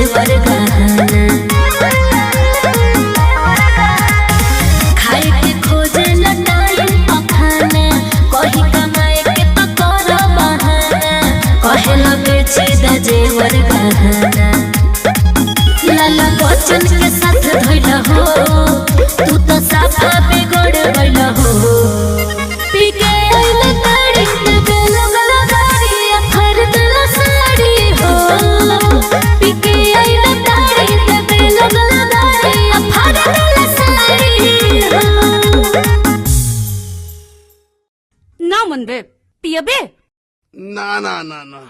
जेवर गहना। खाए के खोजे लटाई पखाना, कही कमाए के तो कर बहाना, कहेला बेचे द जेवर गहना। लाला बच्चन के साथ धइला हो, तू तो साफा बिगड़ गइला हो। पी के आइले ताड़ी के बेलगला गाड़ी, खरीदला साड़ी हो। पी के आइले ताड़ी के बेलगला गाड़ी, खरीदला साड़ी हो। ना मन बे पियबे ना ना ना ना